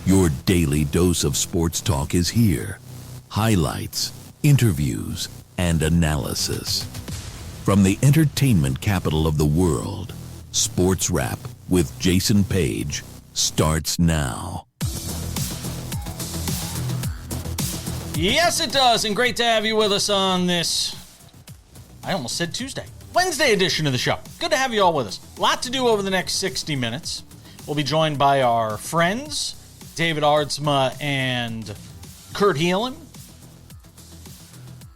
Your daily dose of sports talk is here. Highlights, interviews, and analysis. From the entertainment capital of the world, SportsWrap with Jason Page starts now. Yes, it does, and great to have you with us on this, I almost said Tuesday, Wednesday edition of the show. Good to have you all with us. A lot to do over the next 60 minutes. We'll be joined by our friends, David Aardsma and Kurt Heelan.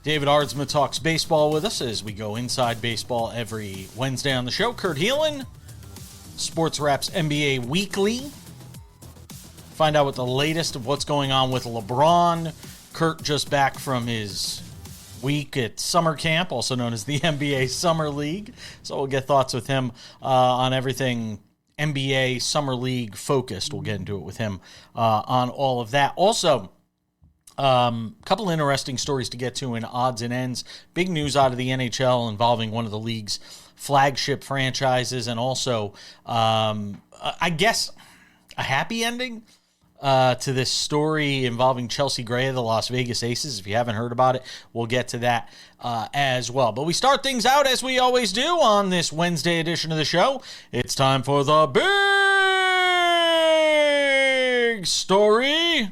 David Aardsma talks baseball with us as we go inside baseball every Wednesday on the show. Kurt Heelan, SportsWrap's NBA Weekly. Find out what the latest of what's going on with LeBron. Kurt just back from his week at summer camp, also known as the NBA Summer League. So we'll get thoughts with him on everything NBA Summer League focused. We'll get into it with him on all of that. Also, a couple interesting stories to get to in odds and ends. Big news out of the NHL involving one of the league's flagship franchises, and also, I guess, a happy ending to this story involving Chelsea Gray of the Las Vegas Aces. If you haven't heard about it, we'll get to that as well. But we start things out as we always do on this Wednesday edition of the show. It's time for the big story.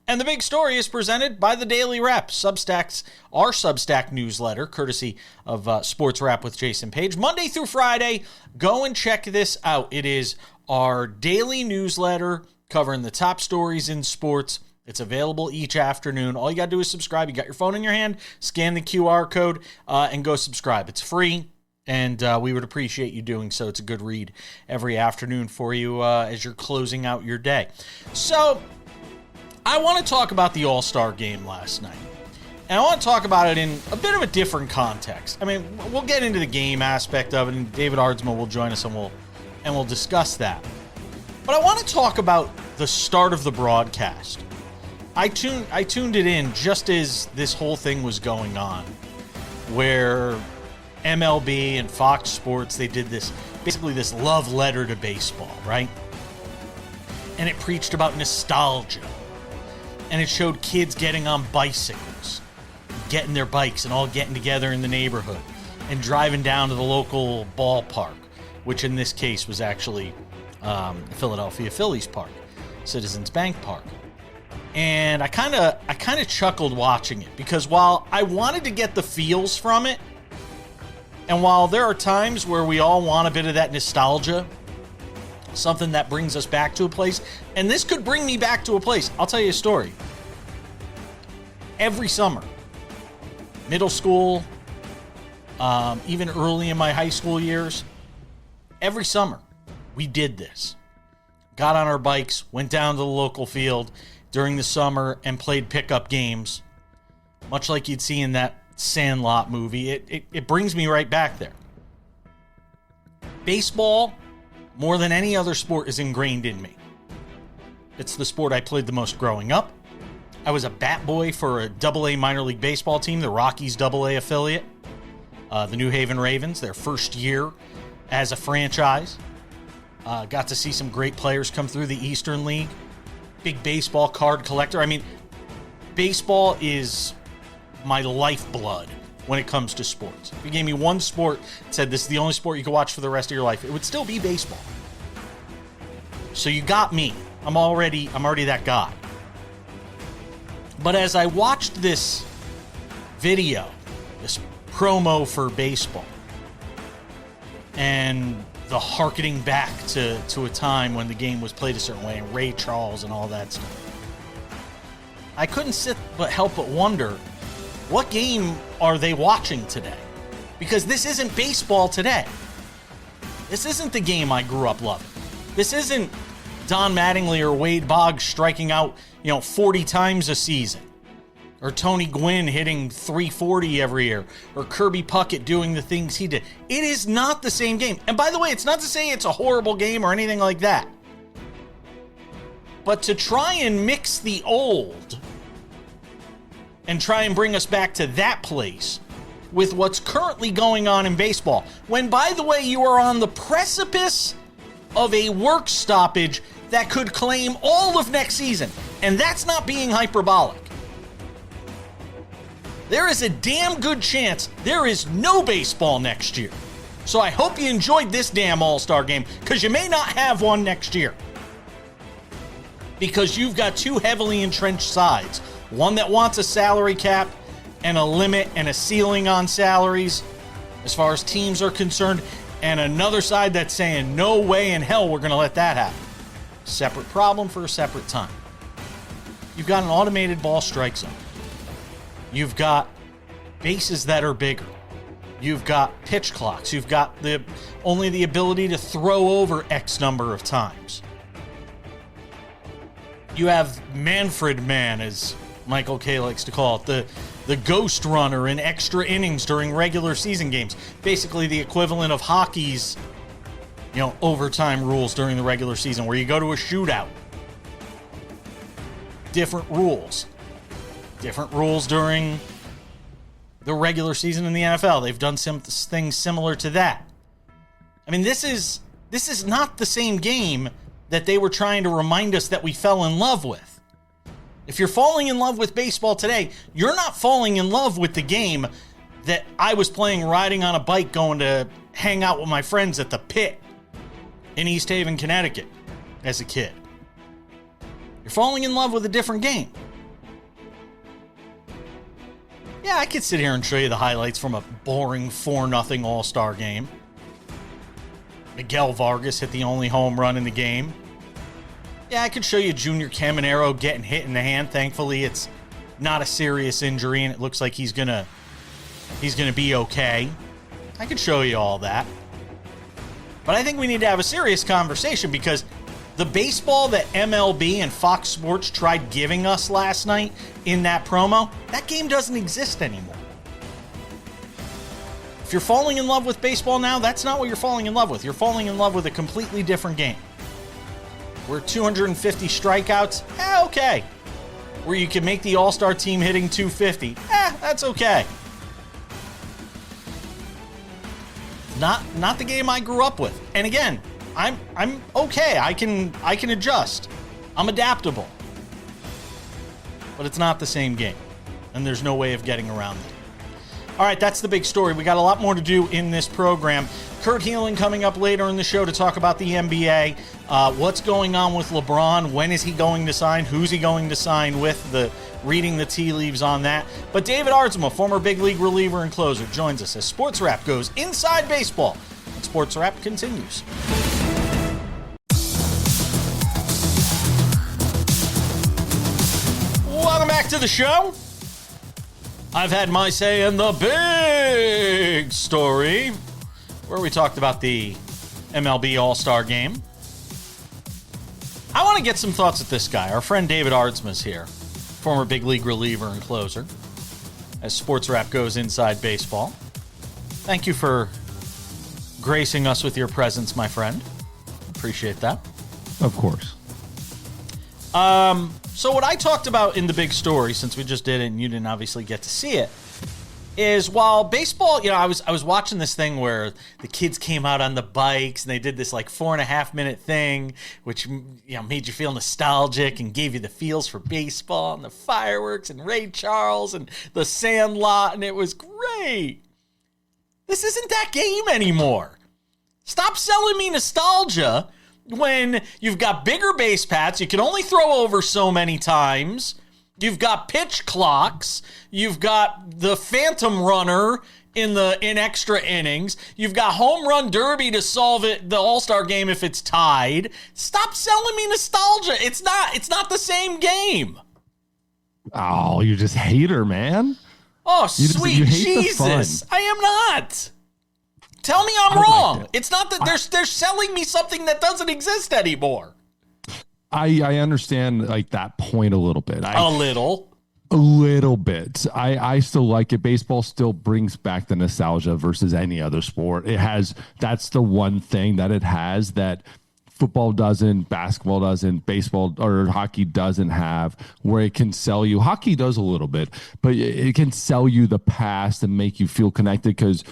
And the big story is presented by the Daily Wrap, our Substack newsletter, courtesy of SportsWrap with Jason Page. Monday through Friday, go and check this out. It is our daily newsletter covering the top stories in sports. It's available each afternoon. All you got to do is subscribe. You got your phone in your hand, scan the QR code, and go subscribe. It's free, and we would appreciate you doing so. It's a good read every afternoon for you as you're closing out your day. So I want to talk about the All-Star game last night. And I want to talk about it in a bit of a different context. I mean, we'll get into the game aspect of it, and David Aardsma will join us, and we'll discuss that. But I want to talk about the start of the broadcast. I tuned it in just as this whole thing was going on, where MLB and FOX Sports, they did basically this love letter to baseball, right? And it preached about nostalgia. And it showed kids getting on bicycles, getting their bikes and all getting together in the neighborhood and driving down to the local ballpark, which in this case was actually Philadelphia Phillies Park, Citizens Bank Park. And I kind of chuckled watching it, because while I wanted to get the feels from it, and while there are times where we all want a bit of that nostalgia, something that brings us back to a place, and this could bring me back to a place. I'll tell you a story. Every summer, middle school, even early in my high school years, every summer we did this. Got on our bikes, went down to the local field during the summer and played pickup games, much like you'd see in that Sandlot movie. It brings me right back there. Baseball, more than any other sport, is ingrained in me. It's the sport I played the most growing up. I was a bat boy for a AA minor league baseball team, the Rockies AA affiliate, the New Haven Ravens, their first year as a franchise. Got to see some great players come through the Eastern League. Big baseball card collector. I mean, baseball is my lifeblood when it comes to sports. If you gave me one sport and said this is the only sport you can watch for the rest of your life, it would still be baseball. So you got me. I'm already that guy. But as I watched this video, this promo for baseball, and the harkening back to a time when the game was played a certain way, and Ray Charles and all that stuff, I couldn't help but wonder, what game are they watching today? Because this isn't baseball today. This isn't the game I grew up loving. This isn't Don Mattingly or Wade Boggs striking out, 40 times a season, or Tony Gwynn hitting .340 every year, or Kirby Puckett doing the things he did. It is not the same game. And by the way, it's not to say it's a horrible game or anything like that. But to try and mix the old and try and bring us back to that place with what's currently going on in baseball, when, by the way, you are on the precipice of a work stoppage that could claim all of next season. And that's not being hyperbolic. There is a damn good chance there is no baseball next year. So I hope you enjoyed this damn All-Star game, because you may not have one next year. Because you've got two heavily entrenched sides. One that wants a salary cap and a limit and a ceiling on salaries as far as teams are concerned, and another side that's saying no way in hell we're going to let that happen. Separate problem for a separate time. You've got an automated ball strike zone. You've got bases that are bigger. You've got pitch clocks. You've got only the ability to throw over X number of times. You have Manfred Man, as Michael K likes to call it, the ghost runner in extra innings during regular season games. Basically the equivalent of hockey's, overtime rules during the regular season, where you go to a shootout. Different rules. Different rules during the regular season in the NFL. They've done some things similar to that. I mean, this is not the same game that they were trying to remind us that we fell in love with. If you're falling in love with baseball today, you're not falling in love with the game that I was playing riding on a bike going to hang out with my friends at the Pit in East Haven, Connecticut as a kid. You're falling in love with a different game. Yeah, I could sit here and show you the highlights from a boring 4-0 All-Star game. Miguel Vargas hit the only home run in the game. Yeah, I could show you Junior Caminero getting hit in the hand. Thankfully, it's not a serious injury, and it looks like he's gonna be okay. I could show you all that. But I think we need to have a serious conversation, because the baseball that MLB and FOX Sports tried giving us last night in that promo, that game doesn't exist anymore. If you're falling in love with baseball now, that's not what you're falling in love with. You're falling in love with a completely different game. Where 250 strikeouts, okay. Where you can make the All-Star team hitting 250, that's okay. Not the game I grew up with. And again, I'm okay. I can adjust. I'm adaptable. But it's not the same game. And there's no way of getting around it. All right, that's the big story. We got a lot more to do in this program. Kurt Healing coming up later in the show to talk about the NBA. What's going on with LeBron? When is he going to sign? Who's he going to sign with? Reading the tea leaves on that. But David Aardsma, former big league reliever and closer, joins us as Sports Wrap goes inside baseball. And Sports Wrap continues. Welcome back to the show. I've had my say in the big story, where we talked about the MLB All-Star Game. I want to get some thoughts at this guy. Our friend David Aardsma is here, former big league reliever and closer, as Sports Wrap goes inside baseball. Thank you for gracing us with your presence, my friend. Appreciate that. Of course. So what I talked about in the big story, since we just did it and you didn't obviously get to see it, is while baseball, I was watching this thing where the kids came out on the bikes and they did this like 4.5 minute thing, which made you feel nostalgic and gave you the feels for baseball and the fireworks and Ray Charles and the Sandlot, and it was great. This isn't that game anymore. Stop selling me nostalgia when you've got bigger base paths, you can only throw over so many times, you've got pitch clocks, you've got the phantom runner in extra innings, you've got home run derby to solve the All-Star game if it's tied. Stop selling me nostalgia. It's not the same game. Oh, you're just hater, man. Oh, sweet Jesus. I am not. Tell me I'm wrong. It's not that they're selling me something that doesn't exist anymore. I understand like that point a little bit. A little bit. I still like it. Baseball still brings back the nostalgia versus any other sport. That's the one thing that it has that football doesn't, basketball doesn't, baseball or hockey doesn't have, where it can sell you. Hockey does a little bit, but it can sell you the past and make you feel connected, because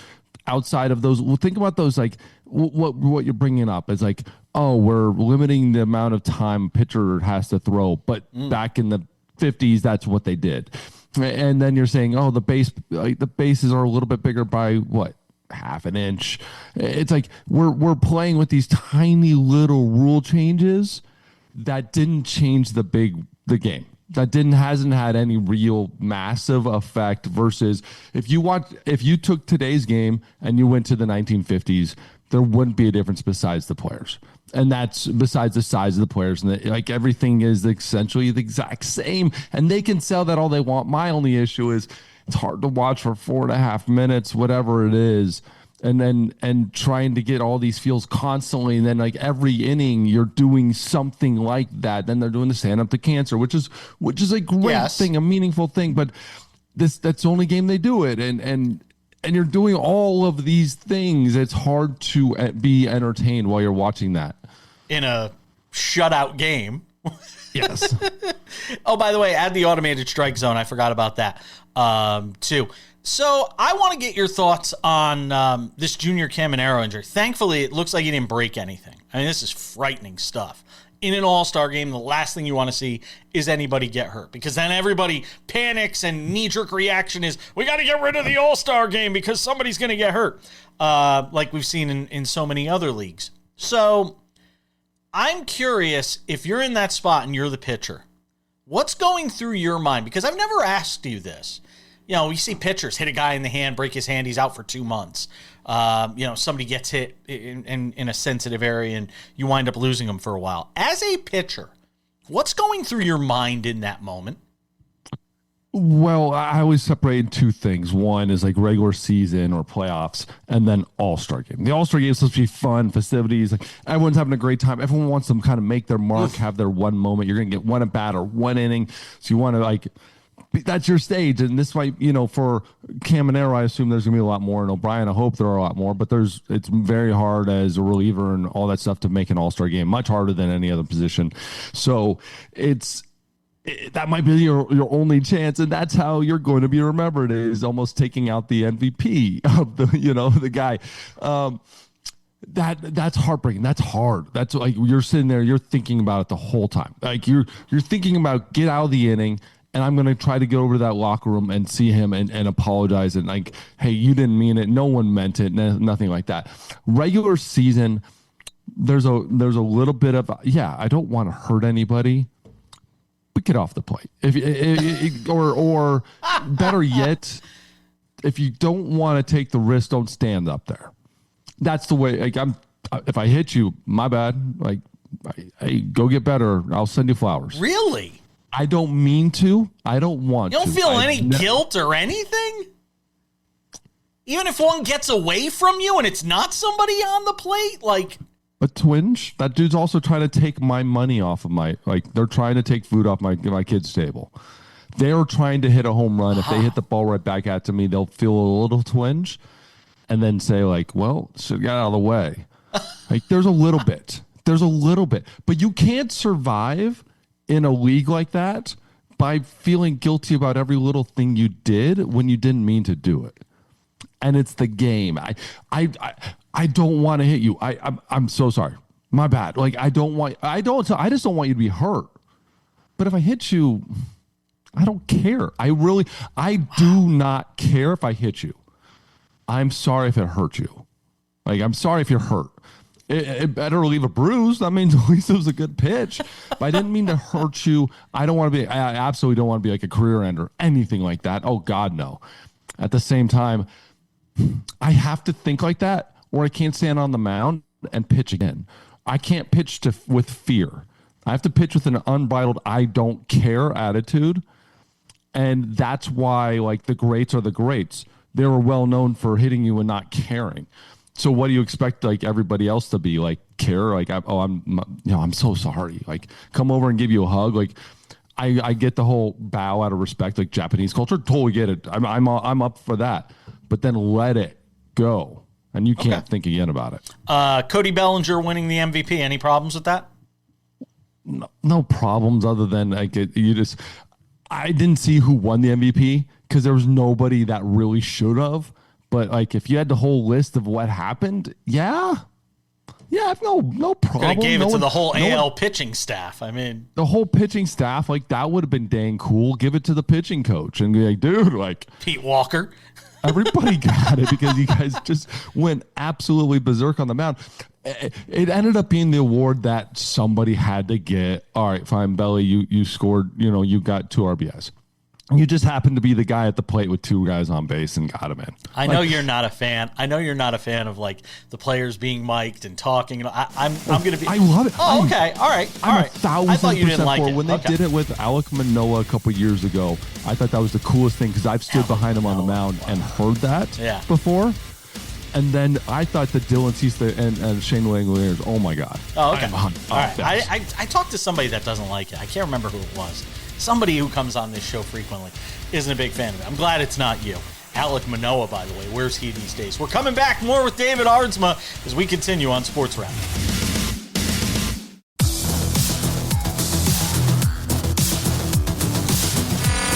outside of those. Well, think about those, like what you're bringing up is like, oh, we're limiting the amount of time a pitcher has to throw. But back in the 50s, that's what they did. And then you're saying, oh, the bases are a little bit bigger by what? Half an inch. It's like we're playing with these tiny little rule changes that didn't change the game. That hasn't had any real massive effect versus if you took today's game and you went to the 1950s, there wouldn't be a difference besides the players. And that's besides the size of the players. And like everything is essentially the exact same. And they can sell that all they want. My only issue is it's hard to watch for 4.5 minutes, whatever it is. And trying to get all these feels constantly. And then like every inning you're doing something like that. Then they're doing the stand up to cancer, which is a great thing, a meaningful thing. But that's the only game they do it. And you're doing all of these things. It's hard to be entertained while you're watching that. In a shutout game. Yes. Oh, by the way, add the automated strike zone. I forgot about that too. So I want to get your thoughts on this Junior Caminero injury. Thankfully, it looks like he didn't break anything. I mean, this is frightening stuff. In an all-star game, the last thing you want to see is anybody get hurt because then everybody panics and knee-jerk reaction is, we got to get rid of the all-star game because somebody's going to get hurt, like we've seen in so many other leagues. So I'm curious, if you're in that spot and you're the pitcher, what's going through your mind? Because I've never asked you this. You know, we see pitchers hit a guy in the hand, break his hand, he's out for 2 months. Somebody gets hit in a sensitive area and you wind up losing them for a while. As a pitcher, what's going through your mind in that moment? Well, I always separate two things. One is like regular season or playoffs, and then all-star game. The all-star game is supposed to be fun, festivities. Like everyone's having a great time. Everyone wants to kind of make their mark, have their one moment. You're going to get one at bat or one inning. So you want to like, that's your stage. And this might, for Caminero, I assume there's going to be a lot more. And O'Brien, I hope there are a lot more. But it's very hard as a reliever and all that stuff to make an all-star game. Much harder than any other position. So that might be your only chance, and that's how you're going to be remembered, is almost taking out the MVP of the guy. That's heartbreaking. That's hard. That's like you're sitting there, you're thinking about it the whole time. Like you're thinking about get out of the inning, and I'm going to try to get over to that locker room and see him and apologize and like, hey, you didn't mean it. No one meant it. Nothing like that. Regular season, there's a little bit of, I don't want to hurt anybody, but get off the plate. Or better yet, if you don't want to take the risk, don't stand up there. That's the way. Like if I hit you, my bad. Like, hey, go get better. I'll send you flowers. Really? I don't mean to. I don't want to. You don't feel any guilt or anything? Even if one gets away from you and it's not somebody on the plate? Like, a twinge? That dude's also trying to take my money off of they're trying to take food off my kid's table. They're trying to hit a home run. If they hit the ball right back at me, they'll feel a little twinge and then say like, well, should get out of the way. Like there's a little bit, but you can't survive in a league like that by feeling guilty about every little thing you did when you didn't mean to do it. And it's the game. I don't want to hit you. I'm so sorry. My bad. Like I just don't want you to be hurt. But if I hit you, I don't care. I do not care if I hit you. I'm sorry if it hurt you. Like I'm sorry if you're hurt. It better leave a bruise. That means at least it was a good pitch. But I didn't mean to hurt you. I absolutely don't want to be like a career ender, anything like that. Oh God, no. At the same time, I have to think like that, or I can't stand on the mound and pitch again. I can't pitch with fear. I have to pitch with an unbridled, I don't care attitude. And that's why, like, the greats are the greats. They were well known for hitting you and not caring. So what do you expect, like, everybody else to be? Like, care? Like, I'm so sorry. Like, come over and give you a hug. Like, I get the whole bow out of respect, like Japanese culture. Totally get it. I'm up for that. But then let it go. And you can't think again about it. Cody Bellinger winning the MVP. Any problems with that? No problems other than like I didn't see who won the MVP because there was nobody that really should have. But like, if you had the whole list of what happened, yeah, no problem. Could have gave it to the whole AL pitching staff. I mean, the whole pitching staff, like that would have been dang cool. Give it to the pitching coach and be like, dude, like Pete Walker. Everybody got it because you guys just went absolutely berserk on the mound. It ended up being the award that somebody had to get. All right, fine, Belly, you scored, you got 2 RBIs. You just happened to be the guy at the plate with 2 guys on base and got him in. I know you're not a fan. I know you're not a fan of like the players being mic'd and talking. I'm going to be. I love it. Oh, okay. All right. I'm 1,000% I thought you didn't like it. When they did it with Alec Manoah a couple years ago, I thought that was the coolest thing because I've stood behind him on the mound and heard that before. And then I thought that Dylan Cease and Shane Langoliers, oh my God. Oh, okay. All right. I talked to somebody that doesn't like it. I can't remember who it was. Somebody who comes on this show frequently isn't a big fan of it. I'm glad it's not you. Alec Manoah, by the way, where's he these days? We're coming back more with David Aardsma as we continue on Sports Wrap.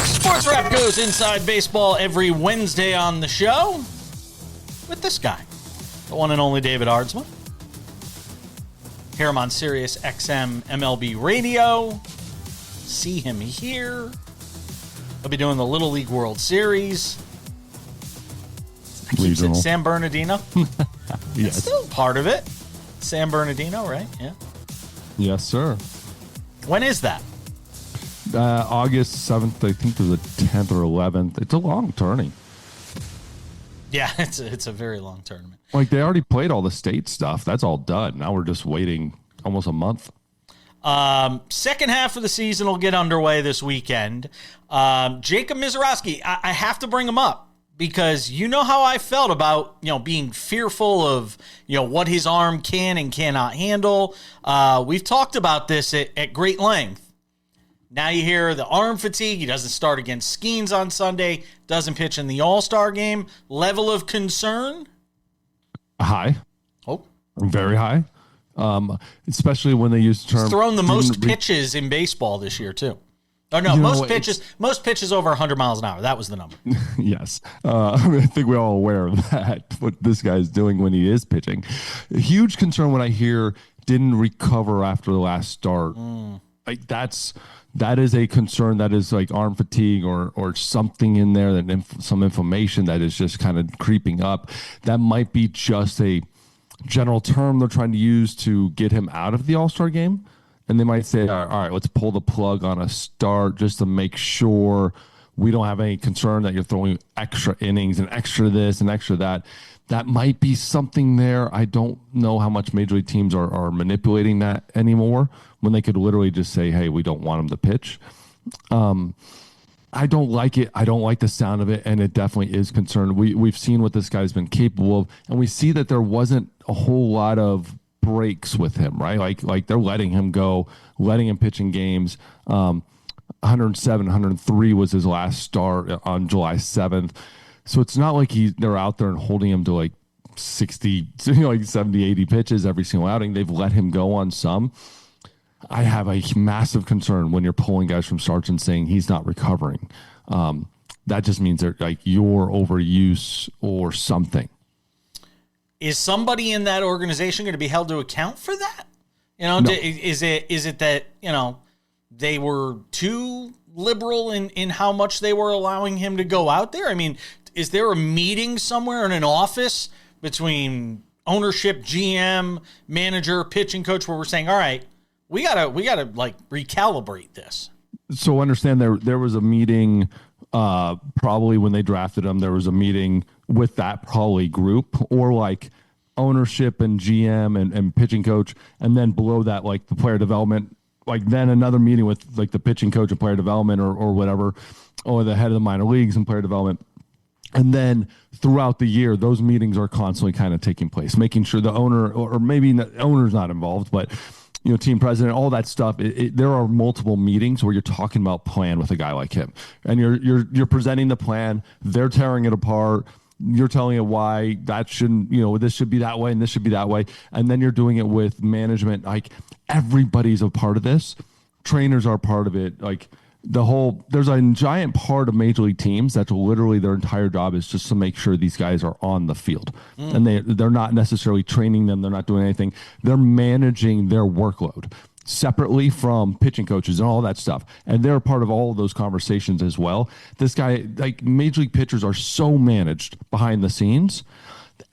Sports Wrap goes inside baseball every Wednesday on the show with this guy, the one and only David Aardsma. Hear him on Sirius XM MLB Radio. See him here. He'll be doing the Little League World Series. I keep saying San Bernardino. Yes. It's still part of it. San Bernardino, right? Yeah. Yes, sir. When is that? August 7th, I think, to the 10th or 11th. It's a long tourney. Yeah, it's a very long tournament. Like, they already played all the state stuff. That's all done. Now we're just waiting almost a month. Second half of the season will get underway this weekend. Jacob Misiorowski, I have to bring him up because you know how I felt about, being fearful of, what his arm can and cannot handle. We've talked about this at great length. Now you hear the arm fatigue. He doesn't start against Skeens on Sunday, doesn't pitch in the All-Star game. Level of concern? High. Oh. Very high. Especially when they use the term. He's thrown the most pitches in baseball this year, too. Oh, no, most pitches over 100 miles an hour. That was the number. Yes. I think we're all aware of that, what this guy's doing when he is pitching. A huge concern when I hear didn't recover after the last start. Like that is a concern. That is like arm fatigue or something in there, some inflammation that is just kind of creeping up. That might be just a general term they're trying to use to get him out of the All-Star game. And they might say, all right, let's pull the plug on a start just to make sure we don't have any concern that you're throwing extra innings and extra this and extra that. That might be something there. I don't know how much major league teams are manipulating that anymore when they could literally just say, hey, we don't want him to pitch. I don't like it. I don't like the sound of it, and it definitely is concerned. We've seen what this guy's been capable of, and we see that there wasn't a whole lot of breaks with him, right? Like they're letting him go, letting him pitch in games. 107, 103 was his last start on July 7th. So it's not like they're out there and holding him to like 60, like 70, 80 pitches every single outing. They've let him go on some. I have a massive concern when you're pulling guys from starts and saying he's not recovering. That just means they're like your overuse or something. Is somebody in that organization going to be held to account for that? No. Is it that, they were too liberal in how much they were allowing him to go out there? I mean, is there a meeting somewhere in an office between ownership, GM, manager, pitching coach where we're saying, all right, we gotta like recalibrate this? So understand there was a meeting probably when they drafted him. There was a meeting with that probably group or like ownership and GM and pitching coach, and then below that like the player development, like then another meeting with like the pitching coach and player development or whatever, or the head of the minor leagues and player development. And then throughout the year, those meetings are constantly kind of taking place, making sure the owner, or maybe the owner's not involved, but team president, all that stuff. There are multiple meetings where you're talking about plan with a guy like him, and you're presenting the plan. They're tearing it apart. You're telling it why that shouldn't, this should be that way and this should be that way. And then you're doing it with management. Like everybody's a part of this. Trainers are part of it. Like there's a giant part of major league teams that's literally their entire job is just to make sure these guys are on the field. And they're not necessarily training them. They're not doing anything. They're managing their workload separately from pitching coaches and all that stuff. And they're a part of all of those conversations as well. This guy, like major league pitchers are so managed behind the scenes.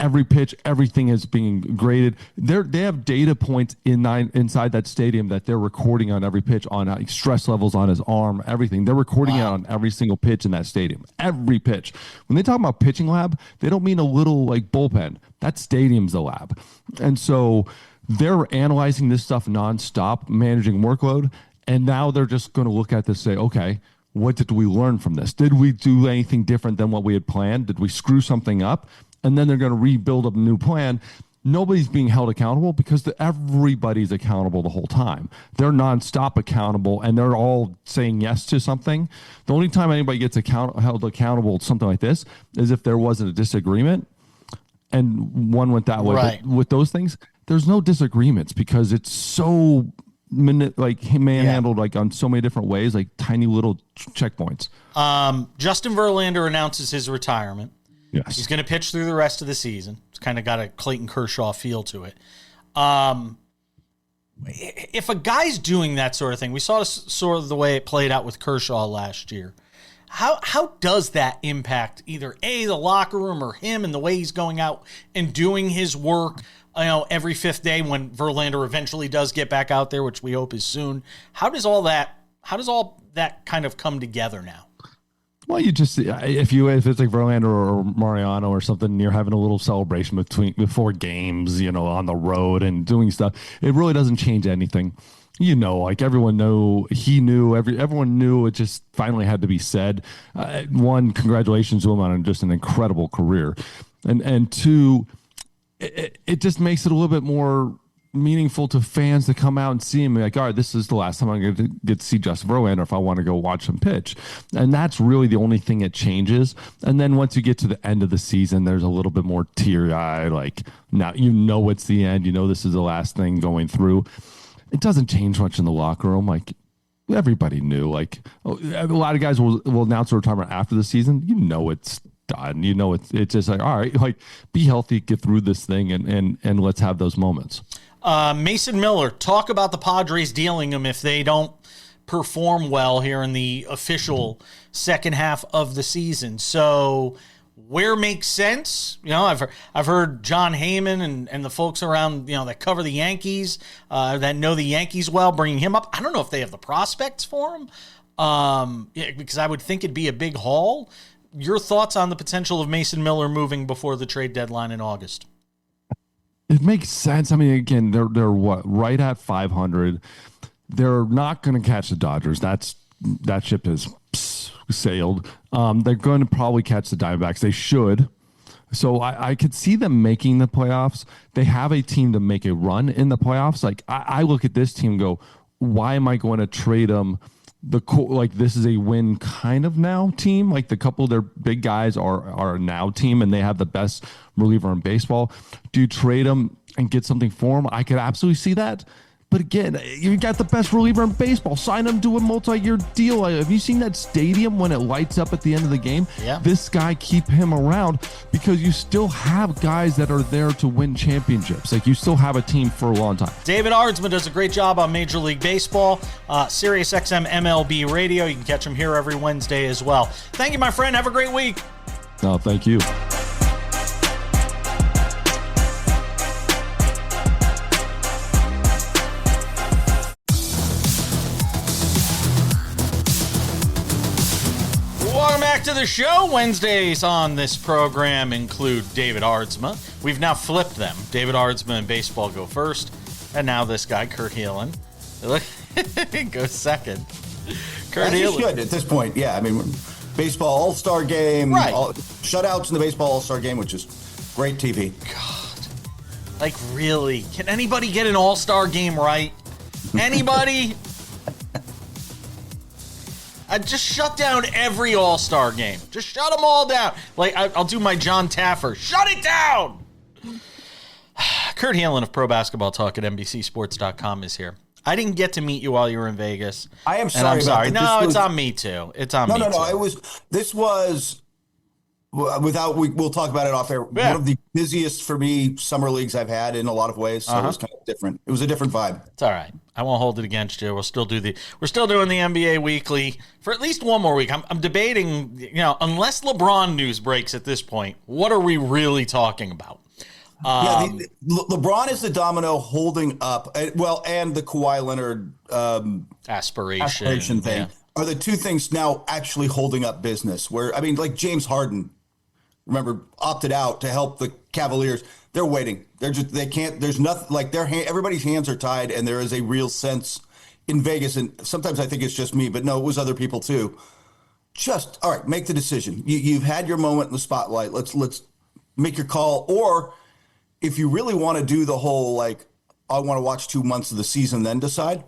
Every pitch, everything is being graded. They have data points inside that stadium that they're recording on every pitch, on stress levels on his arm, everything. They're recording it on every single pitch in that stadium. Every pitch. When they talk about pitching lab, they don't mean a little like bullpen. That stadium's a lab. And so they're analyzing this stuff nonstop, managing workload, and now they're just going to look at this and say, okay, what did we learn from this? Did we do anything different than what we had planned? Did we screw something up? And then they're going to rebuild a new plan. Nobody's being held accountable because everybody's accountable the whole time. They're nonstop accountable, and they're all saying yes to something. The only time anybody gets held accountable to something like this is if there wasn't a disagreement and one went that way. Right. But with those things, there's no disagreements because it's so manhandled like on so many different ways, like tiny little checkpoints. Justin Verlander announces his retirement. Yes. He's going to pitch through the rest of the season. It's kind of got a Clayton Kershaw feel to it. If a guy's doing that sort of thing, we saw sort of the way it played out with Kershaw last year. How does that impact either the locker room or him and the way he's going out and doing his work? Every fifth day when Verlander eventually does get back out there, which we hope is soon. How does all that kind of come together now? Well, you just if it's like Verlander or Mariano or something, you're having a little celebration before games, on the road and doing stuff. It really doesn't change anything. Like everyone everyone knew it just finally had to be said. One, congratulations to him on just an incredible career. And two, it just makes it a little bit more meaningful to fans to come out and see him like, all right, this is the last time I'm going to get to see Justin Verlander if I want to go watch him pitch. And that's really the only thing that changes. And then once you get to the end of the season, there's a little bit more teary-eyed, like now it's the end, this is the last thing going through. It doesn't change much in the locker room. Like everybody knew, like a lot of guys will announce their retirement after the season. It's done. It's just like, all right, like be healthy, get through this thing and let's have those moments. Mason Miller, talk about the Padres dealing him if they don't perform well here in the official second half of the season. So where makes sense? I've heard John Heyman and the folks around, that cover the Yankees, that know the Yankees well, bringing him up. I don't know if they have the prospects for him, because I would think it'd be a big haul. Your thoughts on the potential of Mason Miller moving before the trade deadline in August? It makes sense. I mean, again, they're right at 500. They're not going to catch the Dodgers. That ship has sailed. They're going to probably catch the Diamondbacks. They should. So I could see them making the playoffs. They have a team to make a run in the playoffs. Like I look at this team and go, why am I going to trade them? This is a win kind of now team. Like the couple of their big guys are a now team and they have the best reliever in baseball. Do you trade them and get something for them? I could absolutely see that. But again, you got the best reliever in baseball. Sign him to a multi-year deal. Have you seen that stadium when it lights up at the end of the game? Yeah. This guy, keep him around because you still have guys that are there to win championships. Like you still have a team for a long time. David Aardsma does a great job on Major League Baseball, SiriusXM MLB Radio. You can catch him here every Wednesday as well. Thank you, my friend. Have a great week. No, thank you. Welcome back to the show. Wednesdays on this program include David Aardsma. We've now flipped them. David Aardsma and baseball go first, and now this guy, Kurt Heelan, goes second. Kurt Heelan. Good at this point, yeah. I mean, baseball all-star game, right. Shutouts in the baseball all-star game, which is great TV. God, like really, can anybody get an all-star game right? Anybody? I just shut down every all-star game. Just shut them all down. Like, I'll do my John Taffer. Shut it down! Kurt Heelan of Pro Basketball Talk at NBCSports.com is here. I didn't get to meet you while you were in Vegas. I am And sorry. I'm sorry. about No, it's on me too. It's on me too. No. This was we'll talk about it off air. Yeah. One of the busiest for me summer leagues I've had in a lot of ways. So it was kind of different. It was a different vibe. It's all right. I won't hold it against you. We're still doing the NBA Weekly for at least one more week. I'm debating, unless LeBron news breaks at this point, what are we really talking about? LeBron is the domino holding up. And the Kawhi Leonard aspiration thing are the two things now actually holding up business. Like James Harden, remember, opted out to help the Cavaliers. They're waiting. They can't. There's nothing like everybody's hands are tied, and there is a real sense in Vegas. And sometimes I think it's just me, but no, it was other people too. Just all right, make the decision. You've had your moment in the spotlight. Let's make your call. Or if you really want to do the whole I want to watch 2 months of the season, then decide.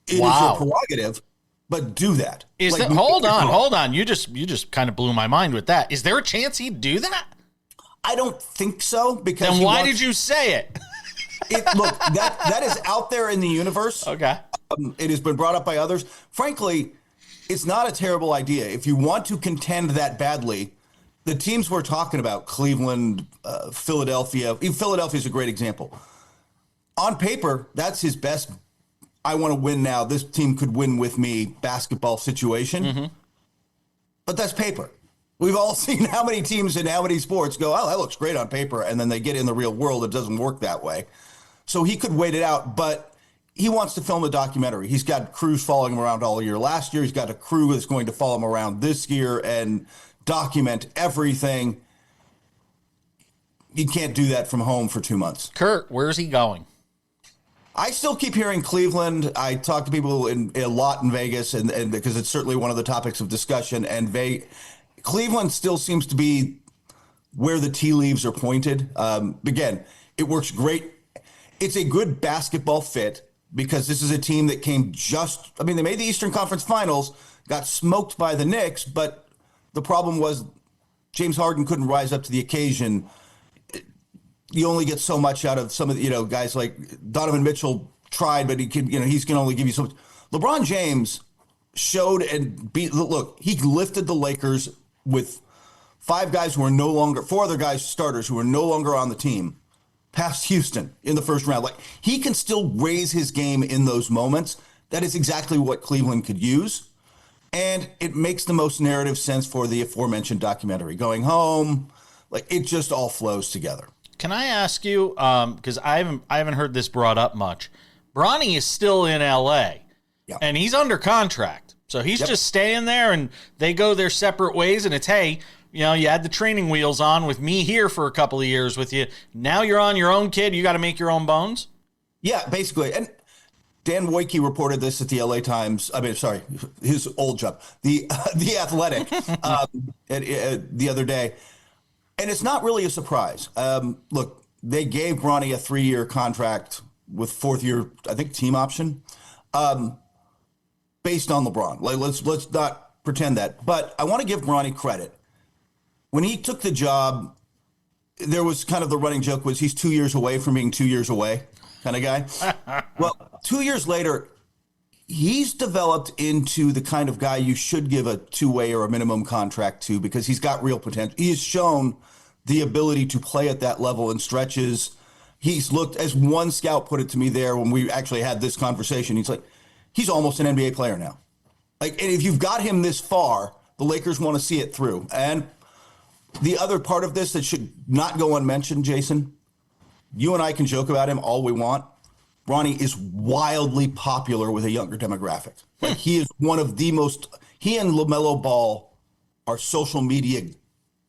It is your prerogative. But do that. Hold on. You just kind of blew my mind with that. Is there a chance he'd do that? I don't think so. Because then why did you say it? Look, that is out there in the universe. Okay. It has been brought up by others. Frankly, it's not a terrible idea. If you want to contend that badly, the teams we're talking about, Cleveland, Philadelphia. Philadelphia is a great example. On paper, that's his best. I want to win now. This team could win with me basketball situation. Mm-hmm. But that's paper. We've all seen how many teams in how many sports go, oh, that looks great on paper. And then they get in the real world. It doesn't work that way. So he could wait it out. But he wants to film a documentary. He's got crews following him around all year. Last year, he's got a crew that's going to follow him around this year and document everything. You can't do that from home for 2 months. Kurt, where's he going? I still keep hearing Cleveland. I talk to people a lot in Vegas, and because it's certainly one of the topics of discussion. And Cleveland still seems to be where the tea leaves are pointed. Again, it works great. It's a good basketball fit because this is a team that they made the Eastern Conference Finals, got smoked by the Knicks, but the problem was James Harden couldn't rise up to the occasion. You only get so much out of some of the, guys like Donovan Mitchell tried, but he's going to only give you so much. LeBron James showed he lifted the Lakers with four other guys starters who are no longer on the team past Houston in the first round. Like, he can still raise his game in those moments. That is exactly what Cleveland could use. And it makes the most narrative sense for the aforementioned documentary. Going home, it just all flows together. Can I ask you, because I haven't heard this brought up much. Bronny is still in L.A. And he's under contract. So he's just staying there, and they go their separate ways. And it's, hey, you had the training wheels on with me here for a couple of years with you. Now you're on your own, kid. You got to make your own bones. Yeah, basically. And Dan Wojcicki reported this at the L.A. Times. His old job, the Athletic, the other day. And it's not really a surprise. Look, they gave Bronny a 3-year contract with 4th-year, I think, team option, based on LeBron. Let's not pretend that. But I want to give Bronny credit. When he took the job, there was kind of the running joke was he's 2 years away from being 2 years away kind of guy. Well, 2 years later, he's developed into the kind of guy you should give a two-way or a minimum contract to because he's got real potential. He has shown the ability to play at that level in stretches. He's looked, as one scout put it to me there when we actually had this conversation, he's almost an NBA player now. And if you've got him this far, the Lakers want to see it through. And the other part of this that should not go unmentioned, Jason, you and I can joke about him all we want. Bronny is wildly popular with a younger demographic. He is one of the most. He and LaMelo Ball are social media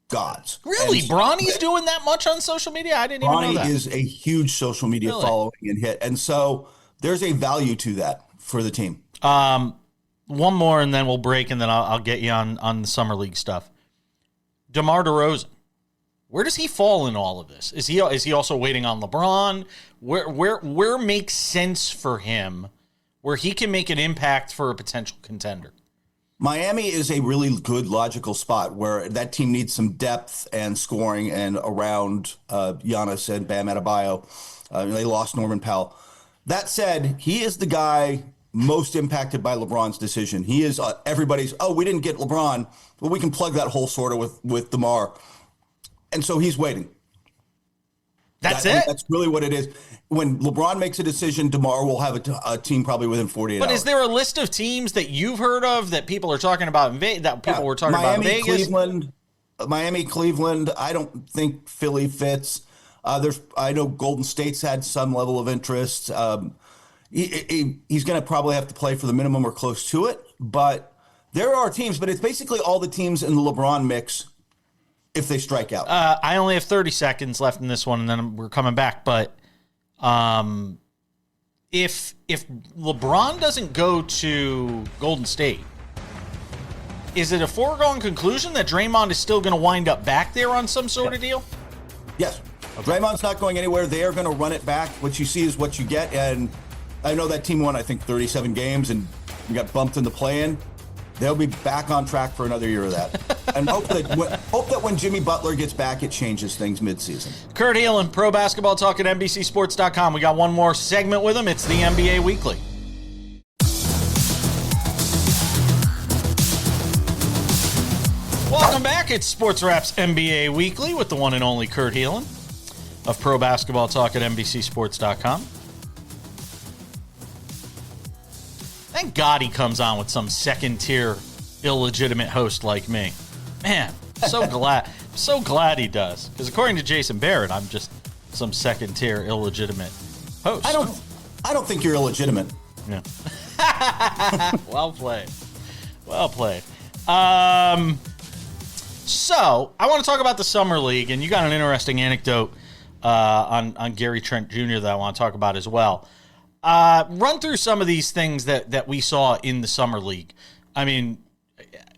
gods. Really, Bronny's doing that much on social media? I didn't even know that. Bronny is a huge social media following and hit, and so there's a value to that for the team. One more, and then we'll break, and then I'll get you on the summer league stuff. DeMar DeRozan. Where does he fall in all of this? Is he also waiting on LeBron? Where makes sense for him where he can make an impact for a potential contender? Miami is a really good logical spot where that team needs some depth and scoring and around Giannis and Bam Adebayo. They lost Norman Powell. That said, he is the guy most impacted by LeBron's decision. He is everybody's, oh, we didn't get LeBron. Well, we can plug that hole sort of with DeMar. And so he's waiting. That's That's really what it is. When LeBron makes a decision, DeMar will have a team probably within 48 hours. But is there a list of teams that you've heard of that people are talking about that people were talking about in Vegas? Miami, Cleveland. I don't think Philly fits. I know Golden State's had some level of interest. He's going to probably have to play for the minimum or close to it. But there are teams, but it's basically all the teams in the LeBron mix if they strike out. I only have 30 seconds left in this one, and then we're coming back. But if LeBron doesn't go to Golden State, is it a foregone conclusion that Draymond is still going to wind up back there on some sort of deal? Yes. Okay. Draymond's not going anywhere. They are going to run it back. What you see is what you get. And I know that team won, I think, 37 games and got bumped in the play-in. They'll be back on track for another year of that. And hope that when Jimmy Butler gets back, it changes things midseason. Kurt Heelan, Pro Basketball Talk at NBCSports.com. We got one more segment with him. It's the NBA Weekly. Welcome back. It's SportsWrap's NBA Weekly with the one and only Kurt Heelan of Pro Basketball Talk at NBCSports.com. Thank God he comes on with some second-tier illegitimate host like me. Man, so glad he does. Because according to Jason Barrett, I'm just some second-tier illegitimate host. I don't think you're illegitimate. Yeah. Well played. So, I want to talk about the Summer League, and you got an interesting anecdote on Gary Trent Jr. that I want to talk about as well. Run through some of these things that we saw in the Summer League. I mean,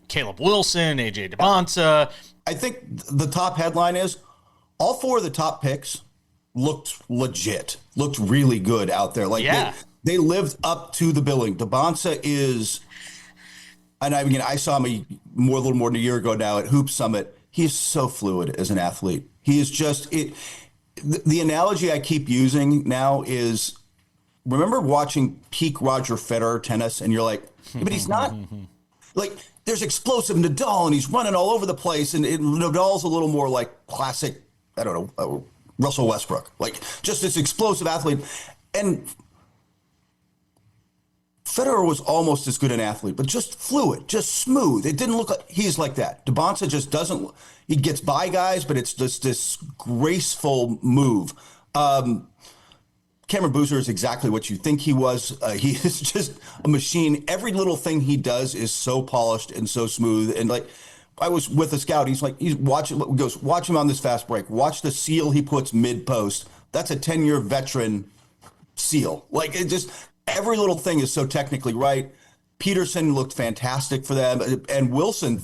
Caleb Wilson, AJ DeBonta. I think the top headline is all four of the top picks looked legit, looked really good out there. Like they lived up to the billing. DeBonta is, and I saw him a little more than a year ago now at Hoop Summit. He is so fluid as an athlete. He is just it. The analogy I keep using now is, remember watching peak Roger Federer tennis, and you're like, yeah, but he's not like, there's explosive Nadal, and he's running all over the place, and Nadal's a little more like classic, I don't know, Russell Westbrook, like just this explosive athlete. And Federer was almost as good an athlete, but just fluid, just smooth. It didn't look like he's like that. DeBonta just doesn't. He gets by guys, but it's just this graceful move. Cameron Boozer is exactly what you think he was. He is just a machine. Every little thing he does is so polished and so smooth. And like, I was with a scout. He's watch him on this fast break. Watch the seal he puts mid post. That's a 10-year veteran seal. Like, it just, every little thing is so technically right. Peterson looked fantastic for them. And Wilson,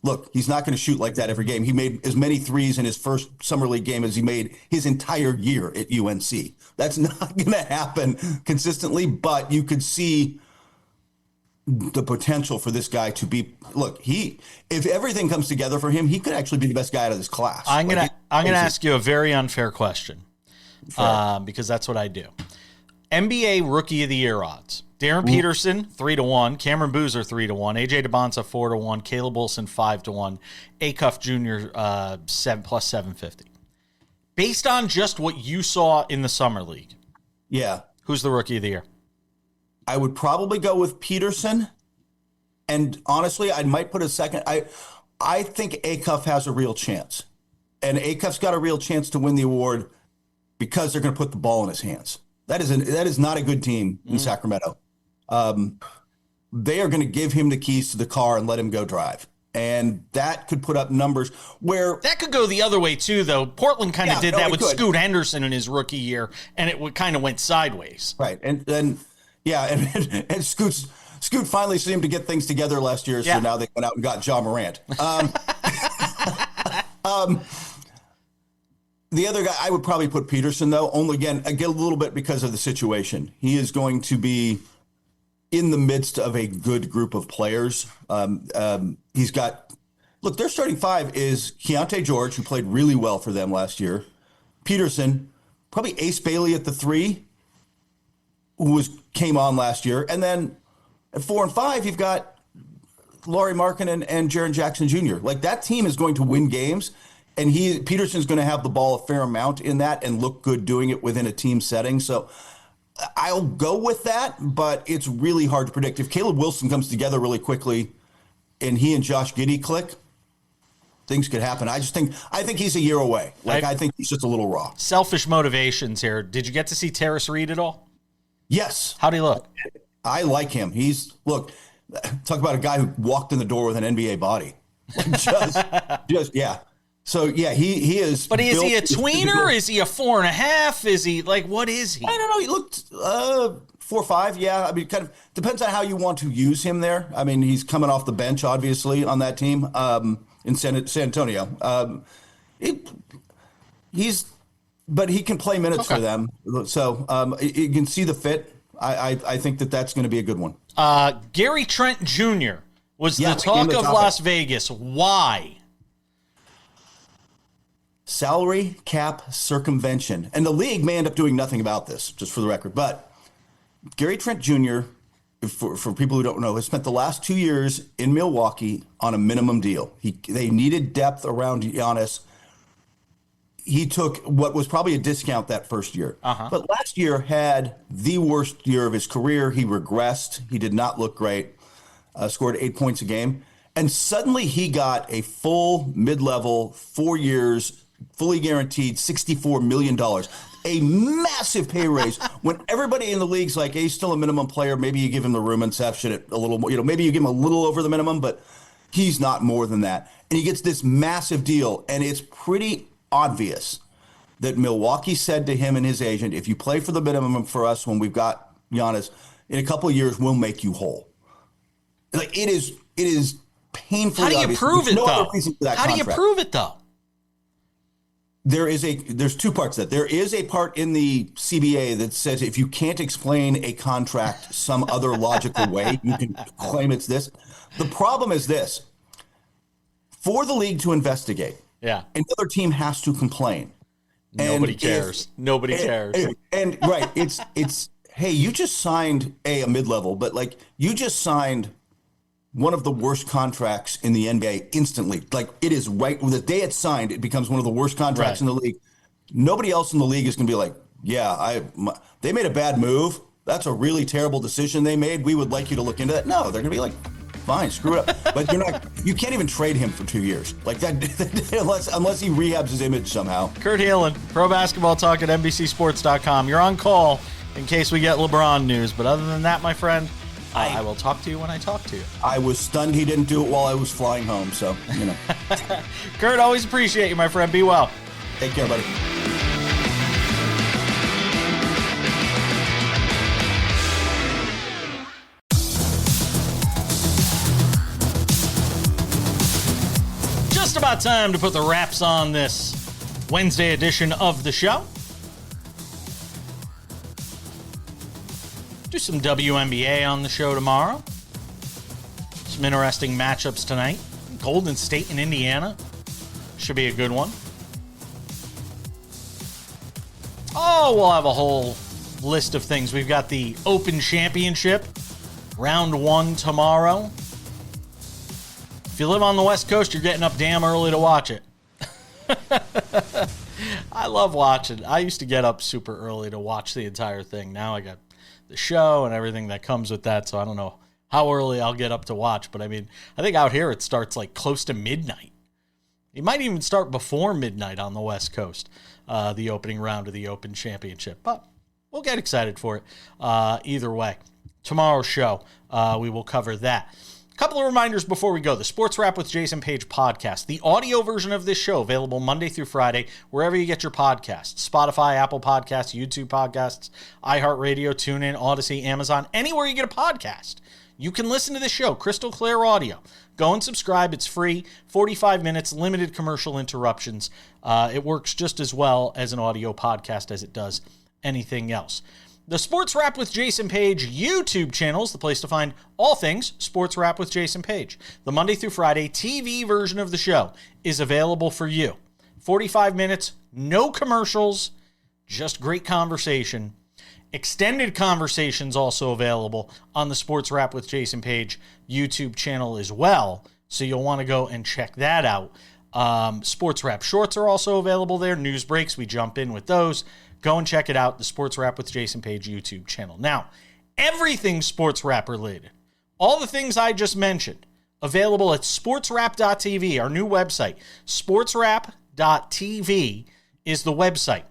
look, he's not going to shoot like that every game. He made as many threes in his first Summer League game as he made his entire year at UNC. That's not going to happen consistently, but you could see the potential for this guy to be, look, if everything comes together for him, he could actually be the best guy out of this class. I'm going to ask you a very unfair question, because that's what I do. NBA Rookie of the Year odds. Darren Peterson, 3-1. Cameron Boozer, 3-1. AJ DeBonta, 4-1. Caleb Wilson, 5-1. Acuff Jr., 750. Based on just what you saw in the Summer League. Yeah. Who's the Rookie of the Year? I would probably go with Peterson. And honestly, I might put a second. I think Acuff has a real chance. And Acuff's got a real chance to win the award because they're going to put the ball in his hands. That is not a good team in Sacramento. They are going to give him the keys to the car and let him go drive. And that could put up numbers where... That could go the other way, too, though. Portland kind of did that with Scoot Henderson in his rookie year, and it kind of went sideways. Right. And Scoot finally seemed to get things together last year, so now they went out and got Ja Morant. The other guy, I would probably put Peterson, though, only again a little bit because of the situation. He is going to be in the midst of a good group of players. He's got, look, their starting five is Keontae George, who played really well for them last year. Peterson, probably Ace Bailey at the 3. came on last year. And then at 4 and 5, you've got Laurie Markkinen and Jaren Jackson Jr. Like, that team is going to win games, and Peterson's going to have the ball a fair amount in that and look good doing it within a team setting. So I'll go with that, but it's really hard to predict. If Caleb Wilson comes together really quickly and he and Josh Giddey click, things could happen. I think he's a year away. I think he's just a little raw. Selfish motivations here. Did you get to see Terrace Reed at all? Yes. How'd he look? I like him. Talk about a guy who walked in the door with an NBA body. Yeah. So yeah, he is. But is he a tweener? Is he a 4.5? Is he what is he? I don't know. He looked 4.5. Yeah. I mean, kind of depends on how you want to use him there. I mean, he's coming off the bench, obviously, on that team in San Antonio. But he can play minutes for them. So you can see the fit. I think that's going to be a good one. Gary Trent Jr. was the talk of Las Vegas. Why? Salary cap circumvention. And the league may end up doing nothing about this, just for the record. But Gary Trent Jr., for people who don't know, has spent the last 2 years in Milwaukee on a minimum deal. They needed depth around Giannis. He took what was probably a discount that first year. But last year had the worst year of his career. He regressed. He did not look great. Scored 8 points a game. And suddenly he got a full mid-level, 4 years, fully guaranteed $64 million. A massive pay raise when everybody in the league's like, hey, he's still a minimum player. Maybe you give him the room and exception at a little more. Maybe you give him a little over the minimum, but he's not more than that. And he gets this massive deal. And it's pretty obvious that Milwaukee said to him and his agent, if you play for the minimum for us when we've got Giannis, in a couple of years, we'll make you whole. Like, it is painfully obvious. How do you prove it, though? How do you prove it, though? There's two parts to that. There is a part in the CBA that says if you can't explain a contract some other logical way, you can claim it's this. The problem is this. For the league to investigate, another team has to complain. Nobody cares. Nobody cares. And right, it's hey, you just signed a mid-level, but you just signed one of the worst contracts in the NBA instantly. It is right the day it's signed, it becomes one of the worst contracts in the league. Nobody else in the league is going to be like, yeah, they made a bad move. That's a really terrible decision they made. We would like you to look into that. No, they're going to be like, fine, screw it up. But you can't even trade him for 2 years like that unless he rehabs his image somehow. Kurt Heelan, Pro Basketball Talk at NBCSports.com. You're on call in case we get LeBron news. But other than that, my friend, I will talk to you when I talk to you. I was stunned he didn't do it while I was flying home, so, Kurt, always appreciate you, my friend. Be well. Take care, buddy. Just about time to put the wraps on this Wednesday edition of the show. Do some WNBA on the show tomorrow. Some interesting matchups tonight. Golden State and Indiana. Should be a good one. Oh, we'll have a whole list of things. We've got the Open Championship, round 1 tomorrow. If you live on the West Coast, you're getting up damn early to watch it. I love watching. I used to get up super early to watch the entire thing. Now I got the show and everything that comes with that, so I don't know how early I'll get up to watch, but I think out here it starts close to midnight. It might even start before midnight on the West Coast, the opening round of the Open Championship, but we'll get excited for it either way. Tomorrow's show, we will cover that. A couple of reminders before we go. The Sports Wrap with Jason Page podcast. The audio version of this show available Monday through Friday, wherever you get your podcasts. Spotify, Apple Podcasts, YouTube Podcasts, iHeartRadio, TuneIn, Odyssey, Amazon, anywhere you get a podcast. You can listen to this show, crystal clear audio. Go and subscribe. It's free. 45 minutes, limited commercial interruptions. It works just as well as an audio podcast as it does anything else. The Sports Wrap with Jason Page YouTube channel is the place to find all things Sports Wrap with Jason Page. The Monday through Friday TV version of the show is available for you. 45 minutes, no commercials, just great conversation. Extended conversations also available on the Sports Wrap with Jason Page YouTube channel as well. So you'll want to go and check that out. Sports Wrap shorts are also available there. News breaks, we jump in with those. Go and check it out, the Sports Wrap with Jason Page YouTube channel. Now, everything Sports Wrap related, all the things I just mentioned, available at sportswrap.tv, our new website. Sportswrap.tv is the website.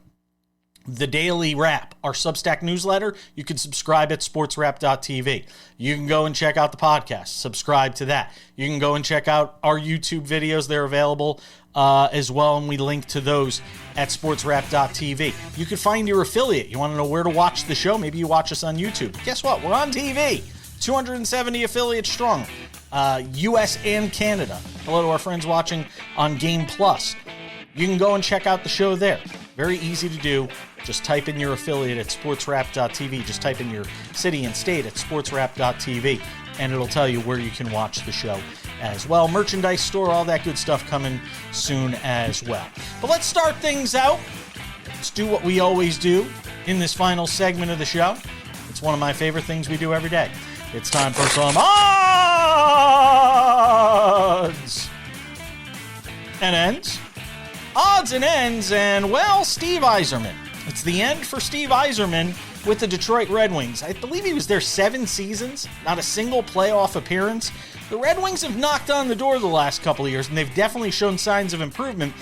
The Daily Wrap, our Substack newsletter, you can subscribe at sportswrap.tv. You can go and check out the podcast, subscribe to that. You can go and check out our YouTube videos. They're available as well, and we link to those at sportswrap.tv. You can find your affiliate. You want to know where to watch the show? Maybe you watch us on YouTube. Guess what? We're on TV. 270 affiliates strong, U.S. and Canada. Hello to our friends watching on Game Plus. You can go and check out the show there. Very easy to do. Just type in your affiliate at sportswrap.tv. Just type in your city and state at sportswrap.tv, and it'll tell you where you can watch the show as well. Merchandise store, all that good stuff coming soon as well. But let's start things out. Let's do what we always do in this final segment of the show. It's one of my favorite things we do every day. It's time for some odds and ends. Odds and ends, and well, Steve Yzerman. It's the end for Steve Yzerman with the Detroit Red Wings. I believe he was there 7 seasons, not a single playoff appearance. The Red Wings have knocked on the door the last couple of years, and they've definitely shown signs of improvement,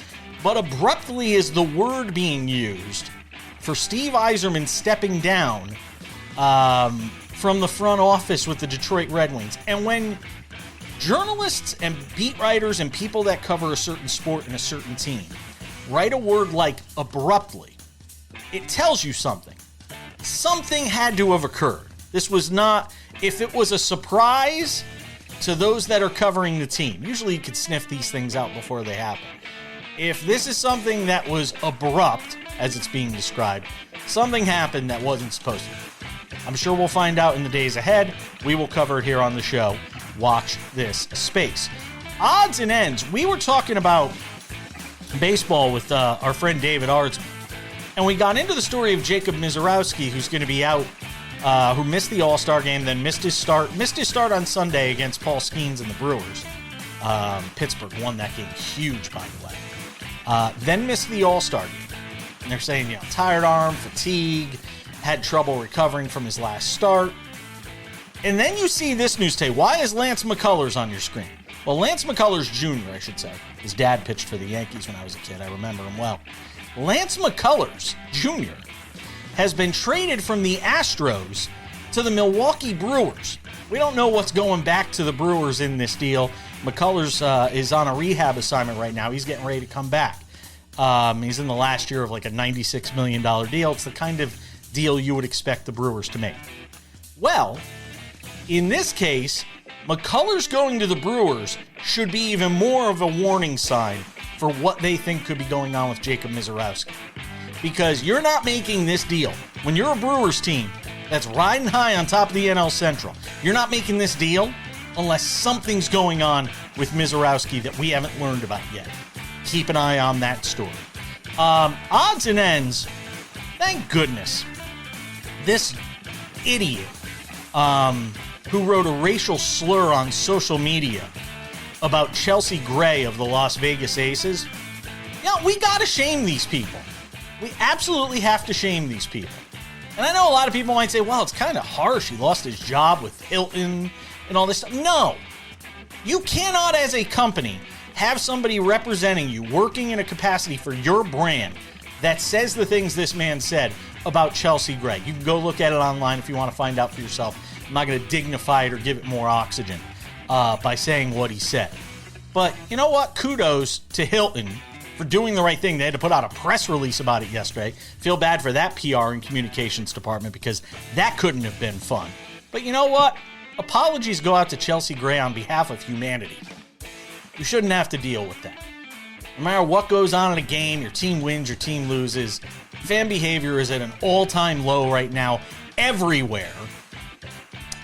but abruptly is the word being used for Steve Yzerman stepping down from the front office with the Detroit Red Wings. And when journalists and beat writers and people that cover a certain sport and a certain team write a word like abruptly, it tells you something. Something had to have occurred. This was not, if it was a surprise to those that are covering the team, usually you could sniff these things out before they happen. If this is something that was abrupt, as it's being described, something happened that wasn't supposed to. I'm sure we'll find out in the days ahead. We will cover it here on the show. Watch this space. Odds and ends. We were talking about baseball with our friend David Aardsma, and we got into the story of Jacob Misiorowski, who's going to be out, who missed the All-Star game, then missed his start on Sunday against Paul Skeens and the Brewers. Pittsburgh won that game huge, by the way. Then missed the All-Star game. And they're saying, tired arm, fatigue, had trouble recovering from his last start. And then you see this news today. Why is Lance McCullers on your screen? Well, Lance McCullers Jr., I should say. His dad pitched for the Yankees when I was a kid. I remember him well. Lance McCullers Jr. has been traded from the Astros to the Milwaukee Brewers. We don't know what's going back to the Brewers in this deal. McCullers is on a rehab assignment right now. He's getting ready to come back. He's in the last year of like a $96 million deal. It's the kind of deal you would expect the Brewers to make. Well, in this case, McCullers going to the Brewers should be even more of a warning sign for what they think could be going on with Jacob Misiorowski. Because you're not making this deal. When you're a Brewers team that's riding high on top of the NL Central, you're not making this deal unless something's going on with Misiorowski that we haven't learned about yet. Keep an eye on that story. Odds and ends, thank goodness. This idiot who wrote a racial slur on social media about Chelsea Gray of the Las Vegas Aces, we got to shame these people. We absolutely have to shame these people. And I know a lot of people might say, well, it's kind of harsh. He lost his job with Hilton and all this stuff. No. You cannot, as a company, have somebody representing you, working in a capacity for your brand, that says the things this man said about Chelsea Gray. You can go look at it online if you want to find out for yourself. I'm not going to dignify it or give it more oxygen by saying what he said. But you know what? Kudos to Hilton for doing the right thing. They had to put out a press release about it yesterday. Feel bad for that PR and communications department because that couldn't have been fun. But you know what? Apologies go out to Chelsea Gray on behalf of humanity. You shouldn't have to deal with that. No matter what goes on in a game, your team wins, your team loses. Fan behavior is at an all-time low right now everywhere.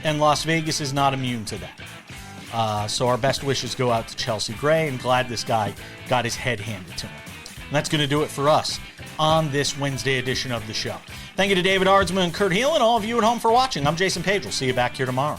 And Las Vegas is not immune to that. So our best wishes go out to Chelsea Gray, and glad this guy got his head handed to him. And that's going to do it for us on this Wednesday edition of the show. Thank you to David Aardsma and Kurt Heelan, all of you at home for watching. I'm Jason Page. We'll see you back here tomorrow.